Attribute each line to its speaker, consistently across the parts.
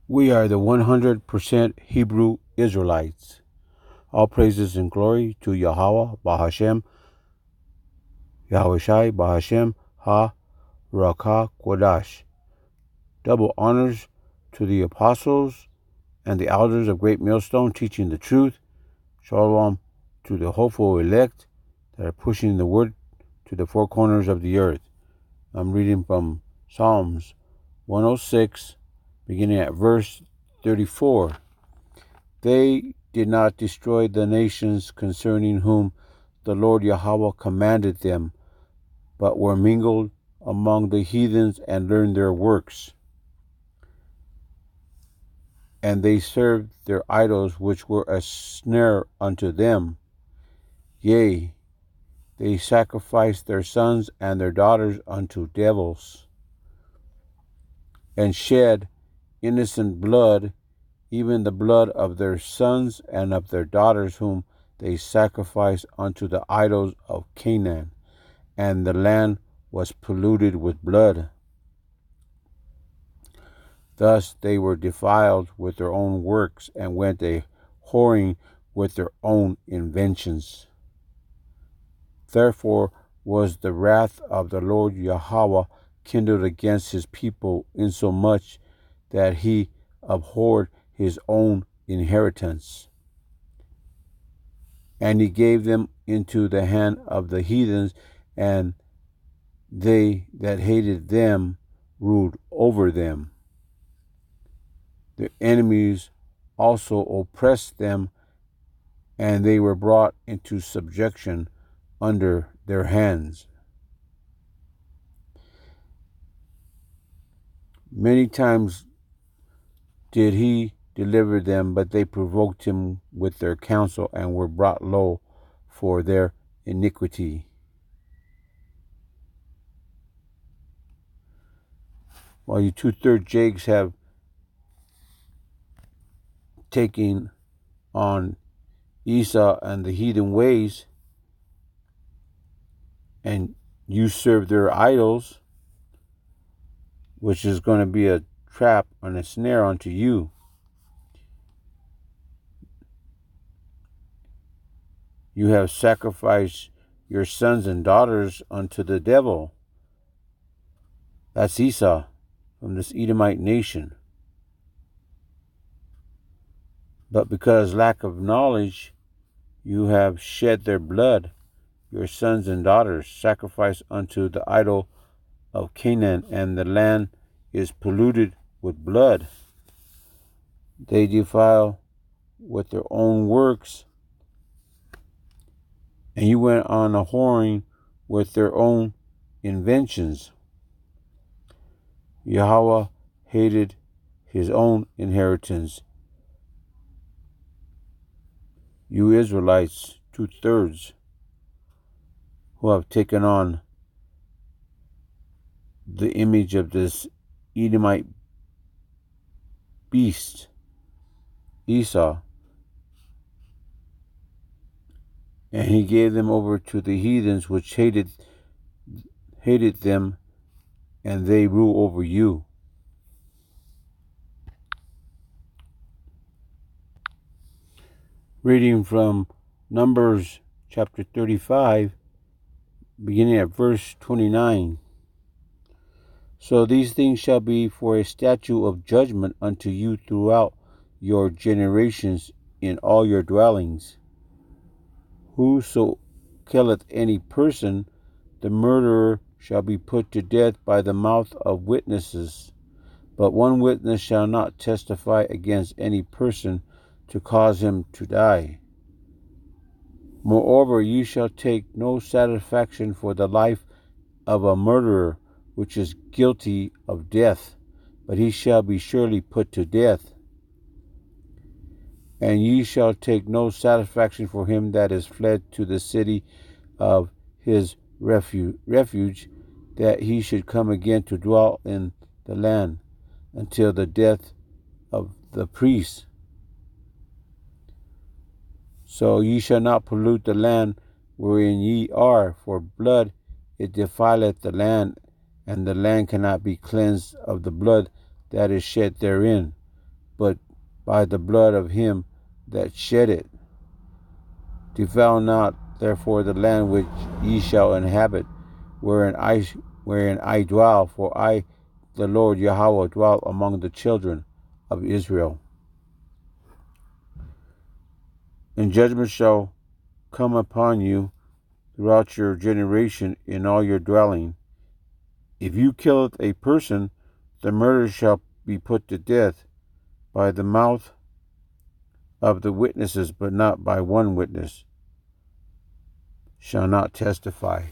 Speaker 1: We are the 100% Hebrew Israelites. All praises and glory to Yahweh, Bahashem, Yahushai, Bahashem, Ha, Rakah, Kodash. Double honors to the apostles and the elders of Great Millstone teaching the truth. Shalom to the hopeful elect that are pushing the word to the four corners of the earth. I'm reading from Psalms 106, beginning at verse 34. They did not destroy the nations concerning whom the Lord Yahweh commanded them, but were mingled among the heathens and learned their works. And they served their idols, which were a snare unto them. Yea, they sacrificed their sons and their daughters unto devils, and shed innocent blood, even the blood of their sons and of their daughters, whom they sacrificed unto the idols of Canaan, and the land was polluted with blood. Thus they were defiled with their own works, and went a whoring with their own inventions. Therefore was the wrath of the Lord Yahweh kindled against his people, insomuch that he abhorred his own inheritance. And he gave them into the hand of the heathens, and they that hated them ruled over them. Their enemies also oppressed them, and they were brought into subjection under their hands. Many times did he deliver them, but they provoked him with their counsel, and were brought low for their iniquity. While you 2/3 Jags have taken on Esau and the heathen ways, and you serve their idols, which is going to be a trap and a snare unto you. You have sacrificed your sons and daughters unto the devil. That's Esau from this Edomite nation. But because lack of knowledge, you have shed their blood, your sons and daughters, sacrificed unto the idol of Canaan, and the land is polluted with blood. They defile with their own works, and you went on a whoring with their own inventions. Yahweh hated his own inheritance. You Israelites, 2/3, who have taken on the image of this Edomite beast, Esau, and he gave them over to the heathens, which hated them, and they rule over you. Reading from Numbers chapter 35, beginning at verse 29. So these things shall be for a statute of judgment unto you throughout your generations in all your dwellings. Whoso killeth any person, the murderer shall be put to death by the mouth of witnesses. But one witness shall not testify against any person to cause him to die. Moreover, ye shall take no satisfaction for the life of a murderer, which is guilty of death, but he shall be surely put to death. And ye shall take no satisfaction for him that is fled to the city of his refuge, that he should come again to dwell in the land until the death of the priest. So ye shall not pollute the land wherein ye are, for blood it defileth the land, and the land cannot be cleansed of the blood that is shed therein. but by the blood of him that shed it. Defile not therefore the land which ye shall inhabit, wherein I dwell, for I, the Lord Yahweh, dwell among the children of Israel. And judgment shall come upon you throughout your generation in all your dwelling. If you kill a person, the murderer shall be put to death by the mouth of the witnesses, but not by one witness, shall not testify.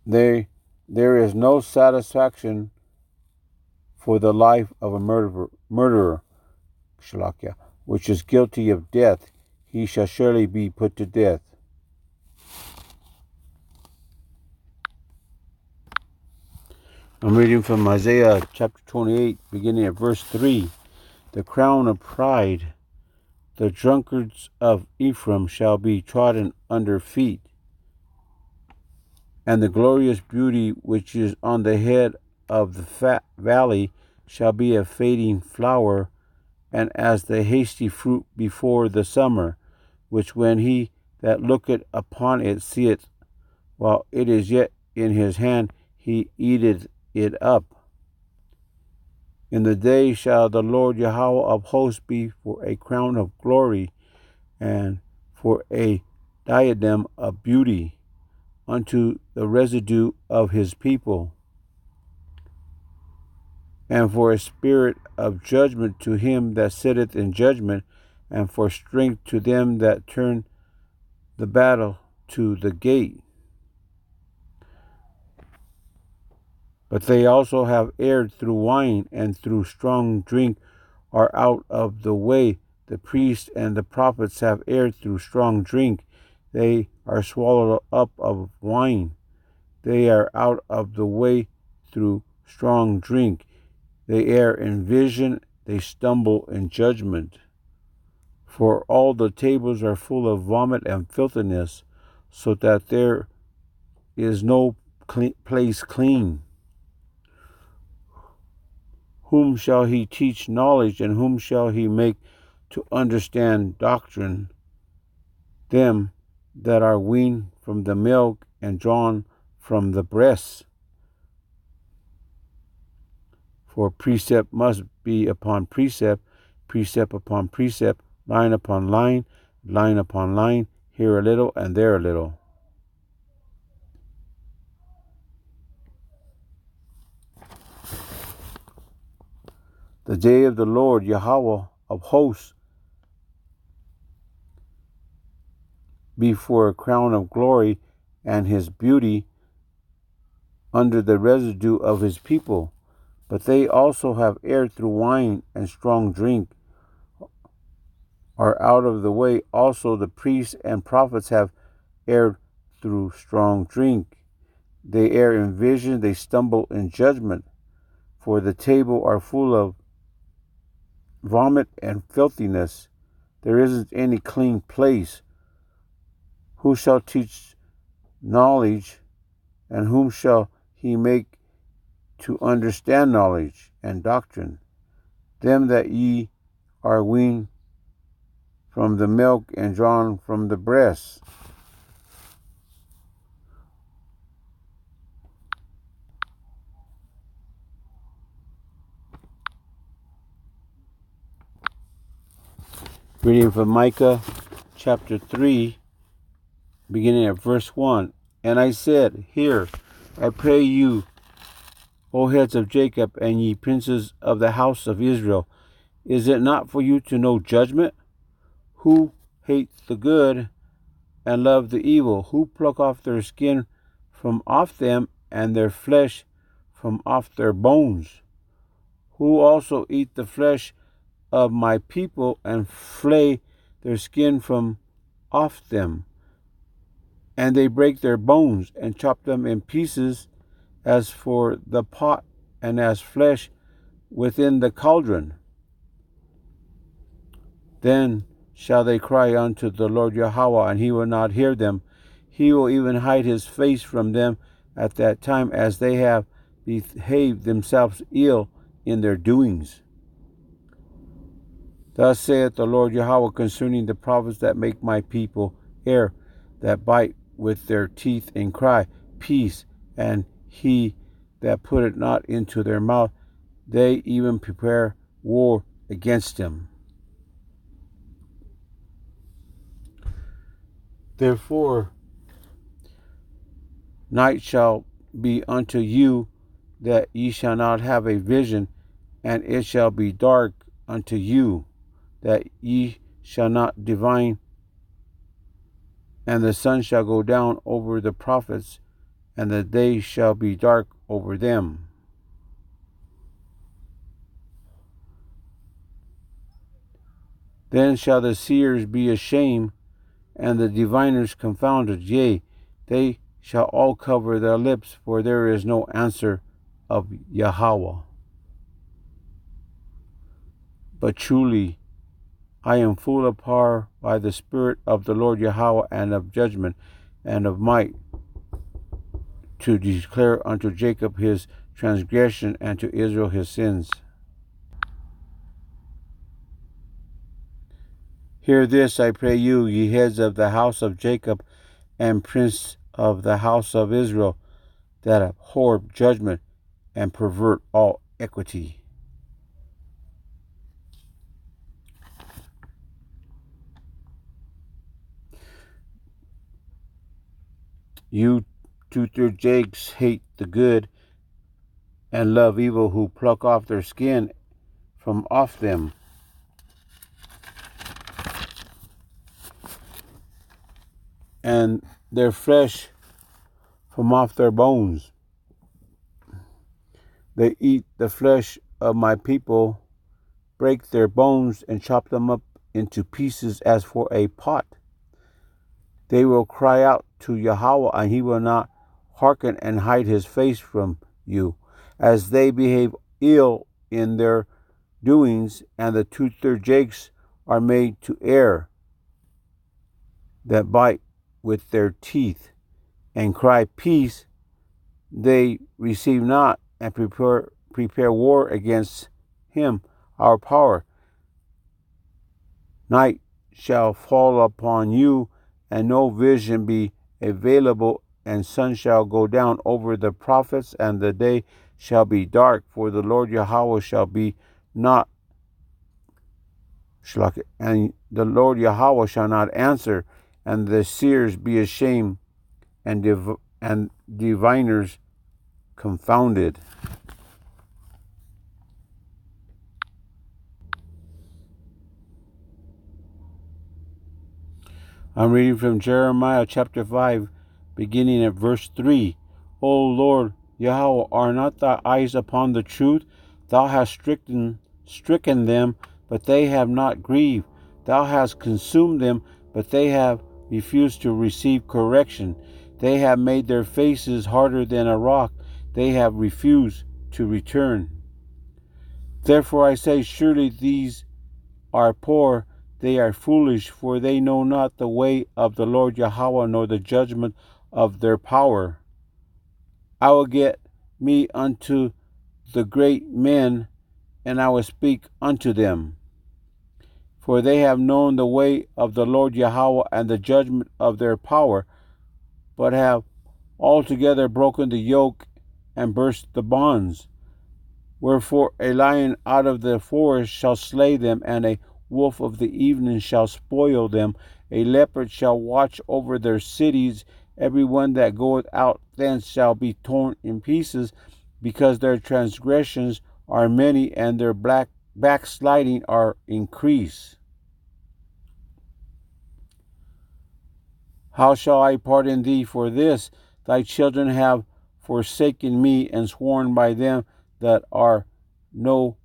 Speaker 1: There is no satisfaction for the life of a murderer, Shalakia, which is guilty of death. He shall surely be put to death. I'm reading from Isaiah chapter 28, beginning at verse 3. The crown of pride, the drunkards of Ephraim shall be trodden under feet, and the glorious beauty which is on the head of the fat valley shall be a fading flower, and as the hasty fruit before the summer, which when he that looketh upon it seeth, while it is yet in his hand, he eateth it up. In the day shall the Lord Yahweh of hosts be for a crown of glory, and for a diadem of beauty unto the residue of his people, and for a spirit of judgment to him that sitteth in judgment, and for strength to them that turn the battle to the gate. But they also have erred through wine, and through strong drink are out of the way. The priests and the prophets have erred through strong drink. They are swallowed up of wine. They are out of the way through strong drink. They err in vision. They stumble in judgment. For all the tables are full of vomit and filthiness, so that there is no place clean. Whom shall he teach knowledge, and whom shall he make to understand doctrine? Them that are weaned from the milk and drawn from the breast. For precept must be upon precept, precept upon precept, line upon line, line upon line, here a little and there a little. The day of the Lord Yahweh of hosts be for a crown of glory, and his beauty under the residue of his people. But they also have erred through wine and strong drink, are out of the way. Also the priests and prophets have erred through strong drink. They err in vision, they stumble in judgment. For the table are full of vomit and filthiness. There isn't any clean place. Who shall teach knowledge, and whom shall he make to understand knowledge and doctrine? Them that ye are weaned from the milk and drawn from the breast. Reading from Micah chapter 3, beginning at verse 1. And I said, Hear, I pray you, O heads of Jacob, and ye princes of the house of Israel. Is it not for you to know judgment? Who hate the good and love the evil? Who pluck off their skin from off them, and their flesh from off their bones? Who also eat the flesh of my people, and flay their skin from off them? And they break their bones, and chop them in pieces, as for the pot, and as flesh within the cauldron. Then shall they cry unto the Lord Yahweh, and he will not hear them. He will even hide his face from them, at that time, as they have behaved themselves ill in their doings. Thus saith the Lord Yahweh concerning the prophets that make my people err, that bite with their teeth and cry, Peace, and he that put it not into their mouth, they even prepare war against them. Therefore, night shall be unto you, that ye shall not have a vision, and it shall be dark unto you, that ye shall not divine, and the sun shall go down over the prophets, and the day shall be dark over them. Then shall the seers be ashamed, and the diviners confounded, yea, they shall all cover their lips, for there is no answer of Yahweh. But truly, I am full of power by the Spirit of the Lord Yahweh, and of judgment, and of might, to declare unto Jacob his transgression, and to Israel his sins. Hear this, I pray you, ye heads of the house of Jacob, and prince of the house of Israel, that abhor judgment and pervert all equity. You two-third Jakes hate the good and love evil, who pluck off their skin from off them, and their flesh from off their bones. They eat the flesh of my people, break their bones, and chop them up into pieces as for a pot. They will cry out to Yahweh, and he will not hearken, and hide his face from you, as they behave ill in their doings, and the two-third Jakes are made to err, that bite with their teeth and cry, Peace, they receive not, and prepare war against him, our power. Night shall fall upon you, and no vision be available, and sun shall go down over the prophets, and the day shall be dark, for the Lord Yahweh shall be not, and the Lord Yahweh shall not answer, and the seers be ashamed, and diviners confounded. I'm reading from Jeremiah chapter 5, beginning at verse 3. O Lord Yahweh, are not thy eyes upon the truth? Thou hast stricken them, but they have not grieved. Thou hast consumed them, but they have refused to receive correction. They have made their faces harder than a rock. They have refused to return. Therefore I say, surely these are poor, they are foolish, for they know not the way of the Lord Yahweh, nor the judgment of their power. I will get me unto the great men, and I will speak unto them. For they have known the way of the Lord Yahweh, and the judgment of their power, but have altogether broken the yoke and burst the bonds. Wherefore a lion out of the forest shall slay them, and a wolf of the evening shall spoil them. A leopard shall watch over their cities. Every one that goeth out thence shall be torn in pieces, because their transgressions are many, and their backsliding are increased. How shall I pardon thee for this? Thy children have forsaken me, and sworn by them that are no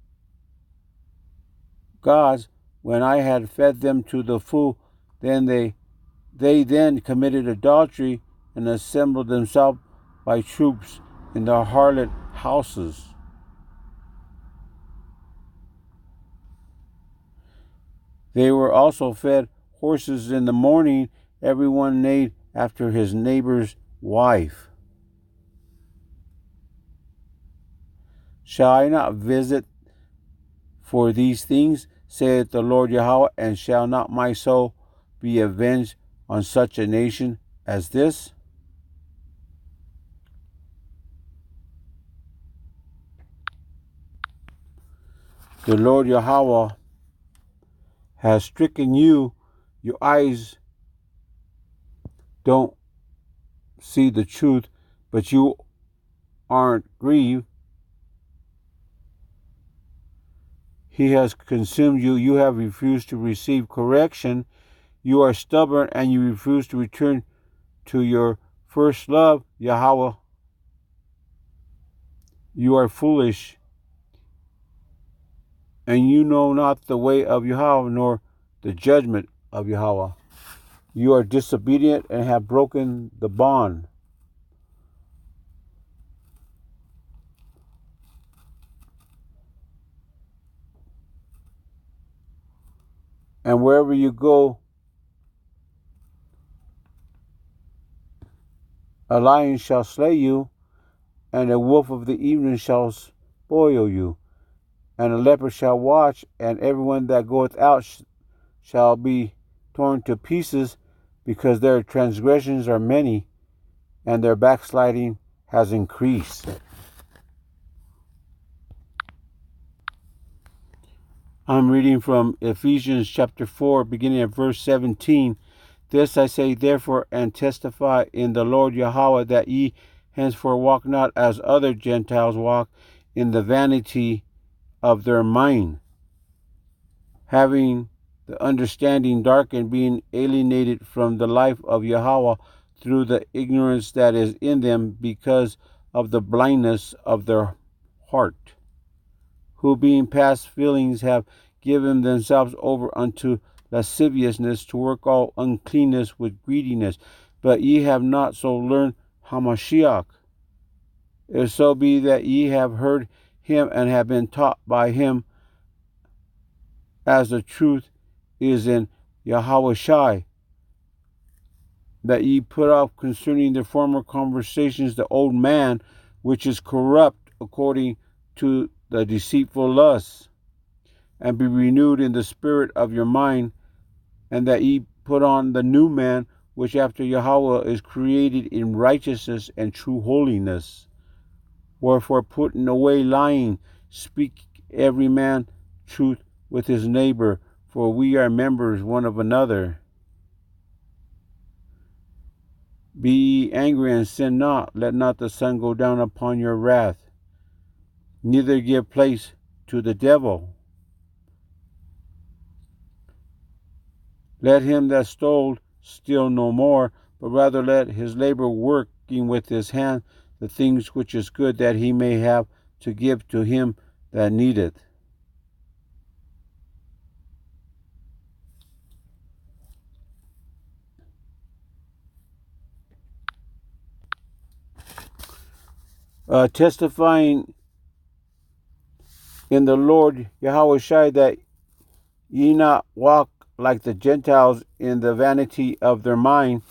Speaker 1: gods, when I had fed them to the full. Then they then committed adultery, and assembled themselves by troops in the harlot houses. They were also fed horses in the morning, every one neighed after his neighbor's wife. Shall I not visit for these things, saith the Lord Yahweh, and shall not my soul be avenged on such a nation as this? The Lord Yahweh has stricken you. Your eyes don't see the truth, but you aren't grieved. He has consumed you. You have refused to receive correction. You are stubborn and you refuse to return to your first love, Yahweh. You are foolish, and you know not the way of Yahweh, nor the judgment of Yahweh. You are disobedient and have broken the bond. And wherever you go, a lion shall slay you, and a wolf of the evening shall spoil you. And a leopard shall watch, and everyone that goeth out shall be torn to pieces, because their transgressions are many, and their backsliding has increased. I'm reading from Ephesians chapter 4, beginning at verse 17. This I say therefore, and testify in the Lord Yahweh, that ye henceforth walk not as other Gentiles walk, in the vanity of their mind, having the understanding darkened, being alienated from the life of Yahweh through the ignorance that is in them, because of the blindness of their heart, who being past feelings have given themselves over unto lasciviousness, to work all uncleanness with greediness. But ye have not so learned Hamashiach. If so be that ye have heard him and have been taught by him, as the truth is in Yahweh Shai, that ye put off concerning the former conversations the old man, which is corrupt according to the deceitful lusts, and be renewed in the spirit of your mind, and that ye put on the new man, which after Yahweh is created in righteousness and true holiness. Wherefore, putting away lying, speak every man truth with his neighbor, for we are members one of another. Be ye angry and sin not. Let not the sun go down upon your wrath. Neither give place to the devil. Let him that stole steal no more, but rather let his labor, working with his hand the things which is good, that he may have to give to him that needeth. Testifying in the Lord Yahweh Shai, that ye not walk like the Gentiles in the vanity of their mind,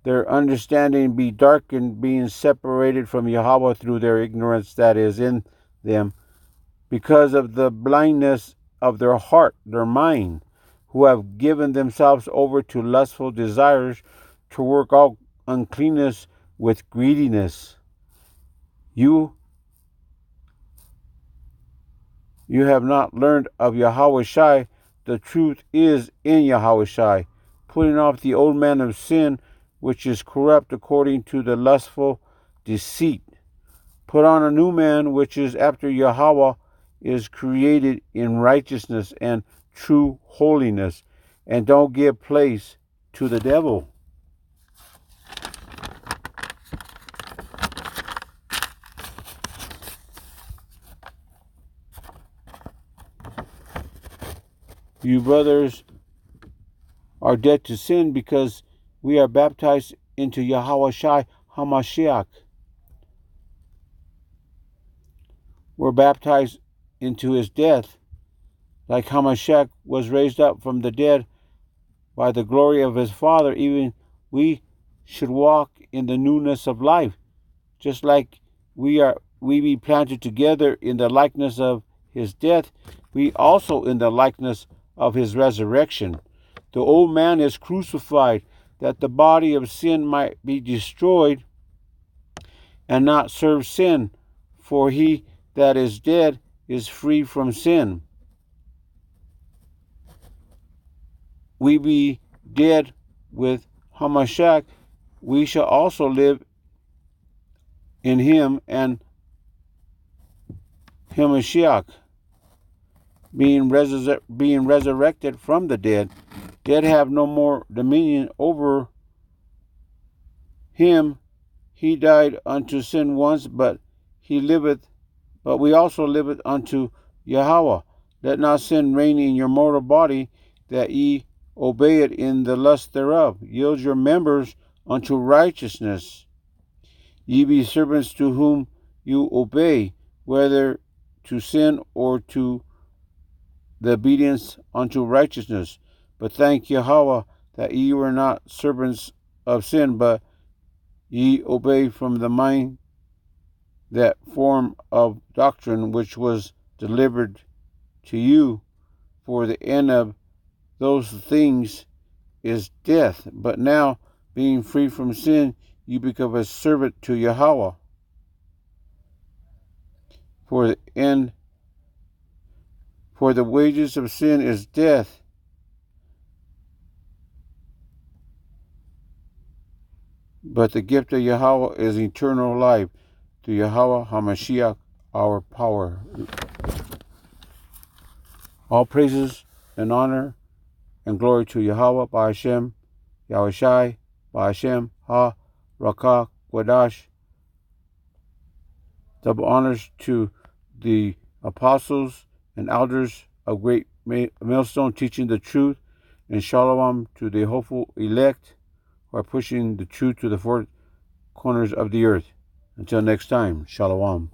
Speaker 1: their understanding be darkened, being separated from Yahweh through their ignorance that is in them, because of the blindness of their heart, their mind, who have given themselves over to lustful desires, to work all uncleanness with greediness. You have not learned of Yahweh Shai. The truth is in Yahweh Shai, putting off the old man of sin, which is corrupt according to the lustful deceit. Put on a new man, which is after Yahweh is created in righteousness and true holiness, and don't give place to the devil. You brothers are dead to sin, because we are baptized into Yahweh Shai HaMashiach. We're baptized into his death, like Hamashiach was raised up from the dead by the glory of his Father. Even we should walk in the newness of life, just like we are we be planted together in the likeness of his death, we also in the likeness of his resurrection. The old man is crucified, that the body of sin might be destroyed and not serve sin, for he that is dead is free from sin. We be dead with Hamashiach, we shall also live in him, and Hamashiach, being resurrected from the dead have no more dominion over him. He died unto sin once, but we also liveth unto Yahweh. Let not sin reign in your mortal body, that ye obey it in the lust thereof. Yield your members unto righteousness. Ye be servants to whom you obey, whether to sin or to the obedience unto righteousness. But thank Yahweh that ye were not servants of sin, but ye obey from the mind that form of doctrine which was delivered to you, for the end of those things is death. But now, being free from sin, you become a servant to Yahweh. For the wages of sin is death, but the gift of Yahweh is eternal life through Yahweh HaMashiach, our power. All praises and honor and glory to Yahweh, Ba'ashem, Yahushai, Ba'ashem, Ha, Rakah, Quadash. Double honors to the apostles and elders of Great Millstone teaching the truth, and Shalom to the hopeful elect who are pushing the truth to the four corners of the earth. Until next time, Shalom.